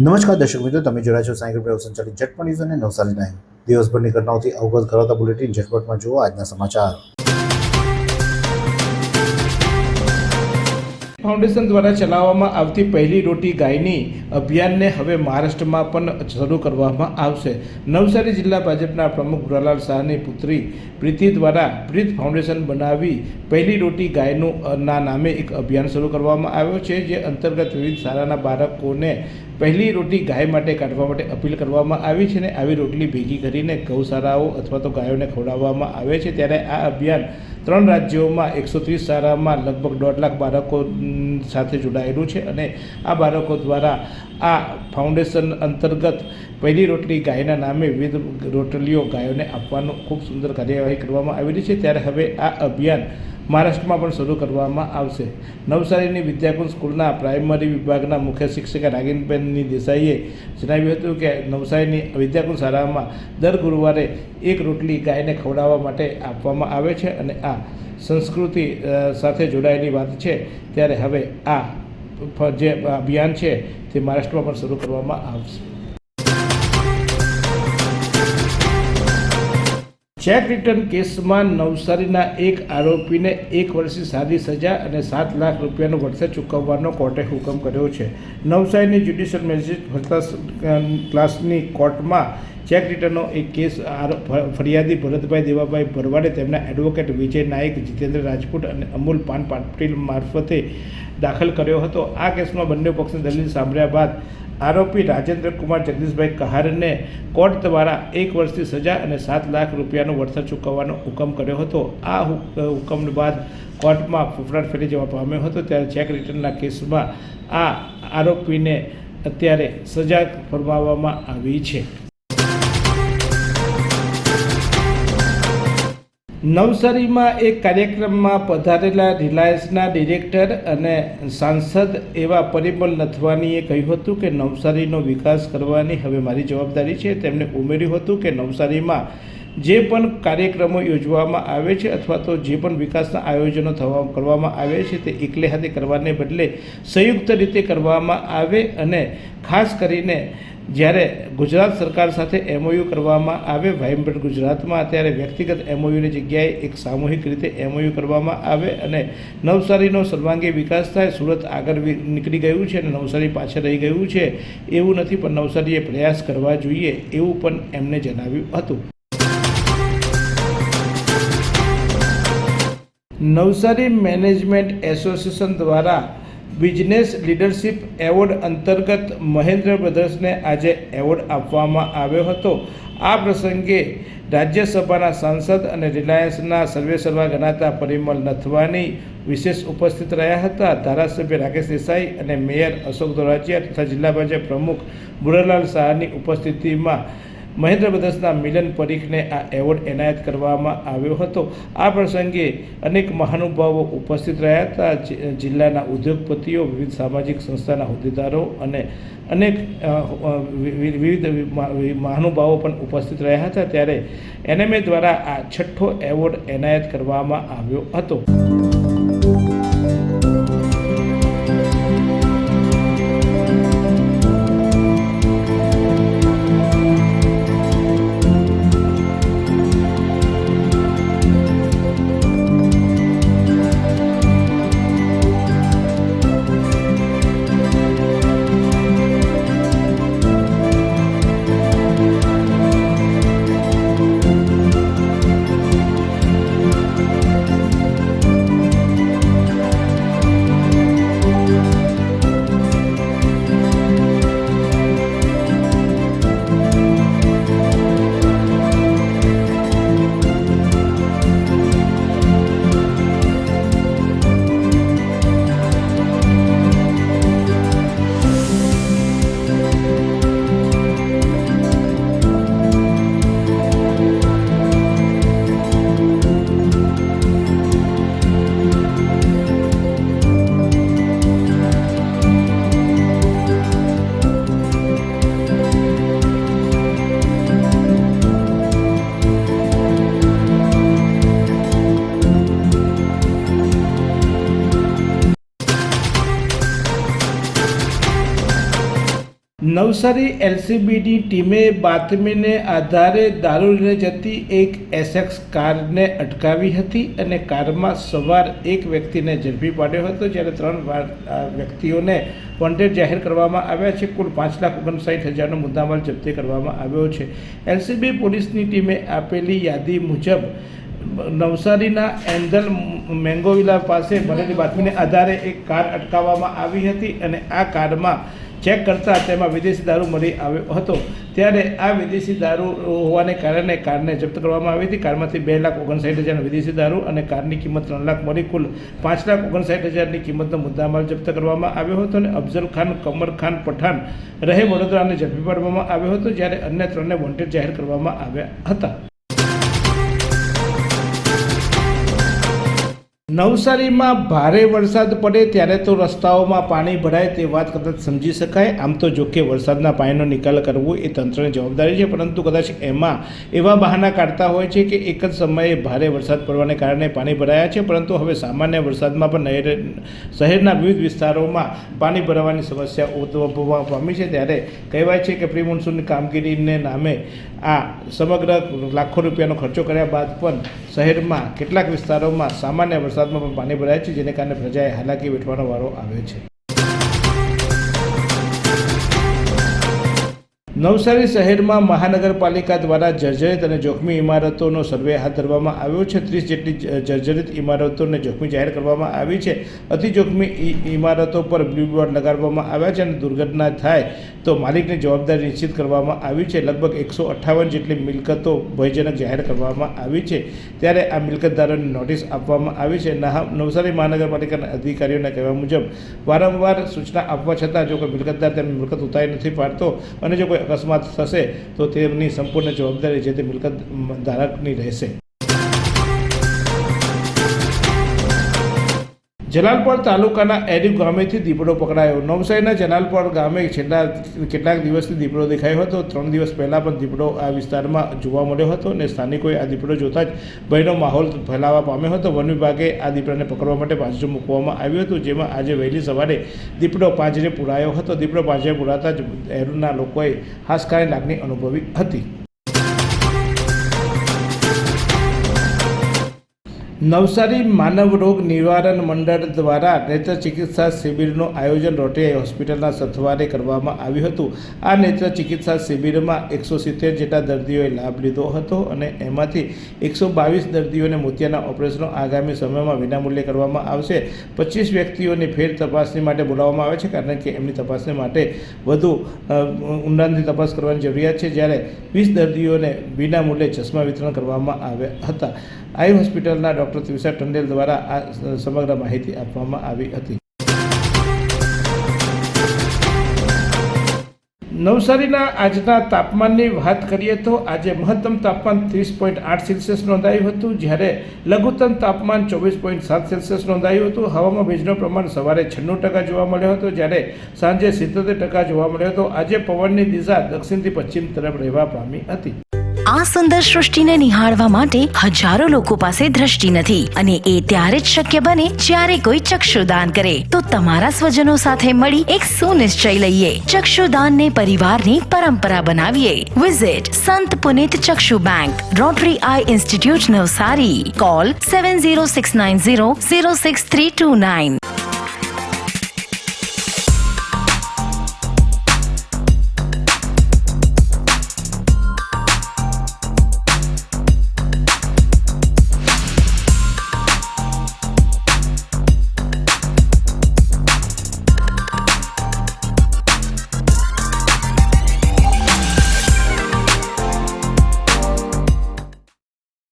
નમસ્કાર દર્શક મિત્રો, તમે જોડા છો સાયકલ પ્રયોગ સંચાલિત ઝટપટ ન્યૂઝ અને નવસારી ટાઈમ. દિવસભરની ઘટનાઓથી અવગત કરાવતા બુલેટિન ઝટપટમાં જુઓ આજના સમાચાર. ફાઉન્ડેશન દ્વારા ચલાવવામાં આવતી પહેલી રોટી ગાયની અભિયાનને હવે મહારાષ્ટ્રમાં પણ શરૂ કરવામાં આવશે. નવસારી જિલ્લા ભાજપના પ્રમુખ ભુરાલાલ શાહની પુત્રી પ્રીતિ દ્વારા પ્રીત ફાઉન્ડેશન બનાવી પહેલી રોટી ગાયનું ના નામે એક અભિયાન શરૂ કરવામાં આવ્યો છે, જે અંતર્ગત વિવિધ શાળાના બાળકોને પહેલી રોટી ગાય માટે કાઢવા માટે અપીલ કરવામાં આવી છે અને આવી રોટલી ભેગી કરીને ગૌશાળાઓ અથવા તો ગાયોને ખવડાવવામાં આવે છે. ત્યારે આ અભિયાન 3 રાજ્યોમાં 130 શાળામાં લગભગ 1.5 લાખ બાળકો સાથે જોડાયેલું છે અને આ બાળકો દ્વારા આ ફાઉન્ડેશન અંતર્ગત પહેલી રોટલી ગાયના નામે વિવિધ રોટલીઓ ગાયોને આપવાનું ખૂબ સુંદર કાર્યવાહી કરવામાં આવેલી છે. ત્યારે હવે આ અભિયાન મહારાષ્ટ્રમાં પણ શરૂ કરવામાં આવશે. નવસારીની વિદ્યાકુંજ સ્કૂલના પ્રાઇમરી વિભાગના મુખ્ય શિક્ષિકા નાગિનબેનની દેસાઈએ જણાવ્યું હતું કે નવસારીની વિદ્યાકુંજ શાળામાં દર ગુરુવારે એક રોટલી ગાયને ખવડાવવા માટે આપવામાં આવે છે અને આ સંસ્કૃતિ સાથે જોડાયેલી વાત છે. ત્યારે હવે આ જે અભિયાન છે તે મહારાષ્ટ્રમાં પણ શરૂ કરવામાં આવશે. ચેક રિટર્ન કેસમાં નવસારીના એક આરોપીને 1 વર્ષની સાદી સજા અને 7 લાખ રૂપિયાનું વળતર ચૂકવવાનો કોર્ટે હુકમ કર્યો છે. નવસારીની જ્યુડિશિયલ મેજિસ્ટ્રેટ ફર્સ્ટ ક્લાસની કોર્ટમાં ચેક રિટર્નનો એક કેસ ફરિયાદી ભરતભાઈ દેવાભાઈ ભરવાડે તેમના એડવોકેટ વિજય નાયક, જીતેન્દ્ર રાજપૂત અને અમૂલ પાન પાટીલ મારફતે દાખલ કર્યો હતો. આ કેસમાં બંને પક્ષની દલીલ સાંભળ્યા બાદ આરોપી રાજેન્દ્ર કુમાર જગદીશભાઈ કહારને કોર્ટ દ્વારા 1 વર્ષની સજા અને 7 લાખ રૂપિયાનું વળતર ચૂકવવાનો હુકમ કર્યો હતો. આ હુકમ બાદ કોર્ટમાં ફફડાટ ફેરી જવા પામ્યો હતો. ત્યારે ચેક રિટર્નના કેસમાં આ આરોપીને અત્યારે સજા ફરમાવવામાં આવી છે. નવસારીમાં એક કાર્યક્રમમાં પધારેલા રિલાયન્સના ડિરેક્ટર અને સાંસદ એવા પરિમલ નથવાનીએ કહ્યું હતું કે નવસારીનો વિકાસ કરવાની હવે મારી જવાબદારી છે. તેમણે ઉમેર્યું હતું કે નવસારીમાં જે પણ કાર્યક્રમો યોજવામાં આવે છે અથવા તો જે પણ વિકાસના આયોજનો કરવામાં આવે છે તે એકલે હાથે કરવાને બદલે સંયુક્ત રીતે કરવામાં આવે અને ખાસ કરીને જ્યારે ગુજરાત સરકાર સાથે MOU કરવામાં આવે વાઇબ્રન્ટ ગુજરાતમાં, ત્યારે વ્યક્તિગત MOUની જગ્યાએ એક સામૂહિક રીતે MOU કરવામાં આવે અને નવસારીનો સર્વાંગી વિકાસ થાય. સુરત આગળ નીકળી ગયું છે અને નવસારી પાછળ રહી ગયું છે એવું નથી, પણ નવસારીએ પ્રયાસ કરવા જોઈએ એવું પણ એમને જણાવ્યું હતું. નવસારી મેનેજમેન્ટ એસોસિએશન દ્વારા બિઝનેસ લીડરશિપ એવોર્ડ અંતર્ગત મહેન્દ્ર બ્રધર્સને આજે એવોર્ડ આપવામાં આવ્યો હતો. આ પ્રસંગે રાજ્યસભાના સાંસદ અને રિલાયન્સના સર્વેસર્વા ગણાતા પરિમલ નથવાની વિશેષ ઉપસ્થિત રહ્યા હતા. ધારાસભ્ય રાકેશ દેસાઈ અને મેયર અશોક ધોળાજીયા તથા જિલ્લા ભાજપ પ્રમુખ ભુરાલાલ શાહની ઉપસ્થિતિમાં મહેન્દ્ર બ્રધર્સના મિલન પરીખને આ એવોર્ડ એનાયત કરવામાં આવ્યો હતો. આ પ્રસંગે અનેક મહાનુભાવો ઉપસ્થિત રહ્યા હતા. જિલ્લાના ઉદ્યોગપતિઓ, વિવિધ સામાજિક સંસ્થાના હોદ્દેદારો અને અનેક વિવિધ મહાનુભાવો પણ ઉપસ્થિત રહ્યા હતા. ત્યારે NMA દ્વારા આ 6ઠ્ઠો એવોર્ડ એનાયત કરવામાં આવ્યો હતો. નવસારી એલસીબીની ટીમે બાતમીને આધારે દારૂ લઈને જતી એક એસએક્સ કારને અટકાવી હતી અને કારમાં સવાર એક વ્યક્તિને ઝડપી પાડ્યો હતો, જ્યારે 3 વ્યક્તિઓને વોન્ટેડ જાહેર કરવામાં આવ્યા છે. કુલ 5,59,000નો મુદ્દામાલ જપ્તી કરવામાં આવ્યો છે. એલસીબી પોલીસની ટીમે આપેલી યાદી મુજબ નવસારીના એન્ડલ મેંગોવિલા પાસે મળેલી બાતમીને આધારે એક કાર અટકાવવામાં આવી હતી અને આ કારમાં ચેક કરતા તેમાં વિદેશી દારૂ મળી આવ્યો હતો. ત્યારે આ વિદેશી દારૂ હોવાને કારણે કારને જપ્ત કરવામાં આવી હતી. કારમાંથી 2,59,000 વિદેશી દારૂ અને કારની કિંમત 3 લાખ મળી કુલ 5,59,000ની કિંમતનો મુદ્દામાલ જપ્ત કરવામાં આવ્યો હતો અને અફઝલ ખાન, કમર ખાન પઠાણ રહે વડોદરાને ઝડપી પાડવામાં આવ્યો હતો, જ્યારે અન્ય 3ને વોન્ટેડ જાહેર કરવામાં આવ્યા હતા. નવસારીમાં ભારે વરસાદ પડે ત્યારે તો રસ્તાઓમાં પાણી ભરાય તે વાત કદાચ સમજી શકાય. આમ તો જો કે વરસાદના પાણીનો નિકાલ કરવો એ તંત્રની જવાબદારી છે, પરંતુ કદાચ એમાં એવા બહાના કાઢતા હોય છે કે એક જ સમયે ભારે વરસાદ પડવાને કારણે પાણી ભરાયા છે, પરંતુ હવે સામાન્ય વરસાદમાં પણ શહેરના વિવિધ વિસ્તારોમાં પાણી ભરાવાની સમસ્યા ઉદ્ભવવા પામી છે. ત્યારે કહેવાય છે કે પ્રી મોન્સૂનની કામગીરીને નામે આ સમગ્ર લાખો રૂપિયાનો ખર્ચો કર્યા બાદ પણ શહેરમાં કેટલાક વિસ્તારોમાં સામાન્ય વરસાદમાં પણ પાણી ભરાય છે, જેને કારણે પ્રજાએ હાલાકી વેઠવાનો વારો આવ્યો છે. નવસારી શહેરમાં મહાનગરપાલિકા દ્વારા જર્જરિત અને જોખમી ઇમારતોનો સર્વે હાથ ધરવામાં આવ્યો છે. 30 જેટલી જર્જરિત ઇમારતોને જોખમી જાહેર કરવામાં આવી છે. અતિ જોખમી ઇમારતો પર બ્લુ બોર્ડ લગાડવામાં આવ્યા છે અને દુર્ઘટના થાય તો માલિકની જવાબદારી નિશ્ચિત કરવામાં આવી છે. લગભગ 158 જેટલી મિલકતો ભયજનક જાહેર કરવામાં આવી છે. ત્યારે આ મિલકતદારોને નોટિસ આપવામાં આવી છે. નવસારી મહાનગરપાલિકાના અધિકારીઓના કહેવા મુજબ વારંવાર સૂચના આપવા છતાં જો કોઈ મિલકતદાર તેમની મિલકત ઉતારી નથી પાડતો અને જો કોઈ અકસ્માત થશે તો તેમની સંપૂર્ણ જવાબદારી જે તે મિલકત ધારકની રહેશે. જલાલપોર તાલુકાના એરિફ ગામેથી દીપડો પકડાયો. નવસારીના જલાલપોર ગામે છેલ્લા કેટલાક દિવસથી દીપડો દેખાયો હતો. 3 દિવસ પહેલાં પણ દીપડો આ વિસ્તારમાં જોવા મળ્યો હતો અને સ્થાનિકોએ આ દીપડો જોતા જ ભયનો માહોલ ફેલાવા પામ્યો હતો. વન વિભાગે આ દીપડાને પકડવા માટે પાંજરું મૂકવામાં આવ્યું હતું, જેમાં આજે વહેલી સવારે દીપડો પાંજરે પુરાયો હતો. દીપડો પાંજરે પુરાતા જ શહેરના લોકોએ હાશકારની લાગણી અનુભવી હતી. નવસારી માનવ રોગ નિવારણ મંડળ દ્વારા નેત્ર ચિકિત્સા શિબિરનું આયોજન રોટરી હોસ્પિટલના સથવારે કરવામાં આવ્યું હતું. આ નેત્ર ચિકિત્સા શિબિરમાં 170 જેટલા દર્દીઓએ લાભ લીધો હતો અને એમાંથી 122 દર્દીઓને મોતિયાના ઓપરેશનો આગામી સમયમાં વિનામૂલ્યે કરવામાં આવશે. 25 વ્યક્તિઓને ફેર તપાસણી માટે બોલાવવામાં આવે છે, કારણ કે એમની તપાસણી માટે વધુ ઊંડાણથી તપાસ કરવાની જરૂરિયાત છે, જ્યારે 20 દર્દીઓને વિનામૂલ્યે ચશ્મા વિતરણ કરવામાં આવ્યા હતા. આઈ હોસ્પિટલના ડૉક્ટર ત્રિષા ટંડેલ દ્વારા આ સમગ્ર માહિતી આપવામાં આવી હતી. નવસારીના આજના તાપમાનની વાત કરીએ તો આજે મહત્તમ તાપમાન 30.8 સેલ્સિયસ નોંધાયું હતું, જ્યારે લઘુત્તમ તાપમાન 24.7 સેલ્સિયસ નોંધાયું હતું. હવામાં ભેજનું પ્રમાણ સવારે 96% જોવા મળ્યો હતો, જ્યારે સાંજે 77% જોવા મળ્યો હતો. આજે પવનની દિશા દક્ષિણથી પશ્ચિમ તરફ રહેવા પામી હતી. આ સુંદર સૃષ્ટિને નિહાળવા માટે હજારો લોકો પાસે દ્રષ્ટિ નથી અને એ ત્યારે જ શક્ય બને જ્યારે કોઈ ચક્ષુદાન કરે. તો તમારા સ્વજનો સાથે મળી એક સુનિશ્ચય લઈએ, ચક્ષુદાનને પરિવારની પરંપરા બનાવીએ. વિઝિટ સંત પુનિત ચક્ષુ bank, Rotary eye institute Navsari. Call 7069006329.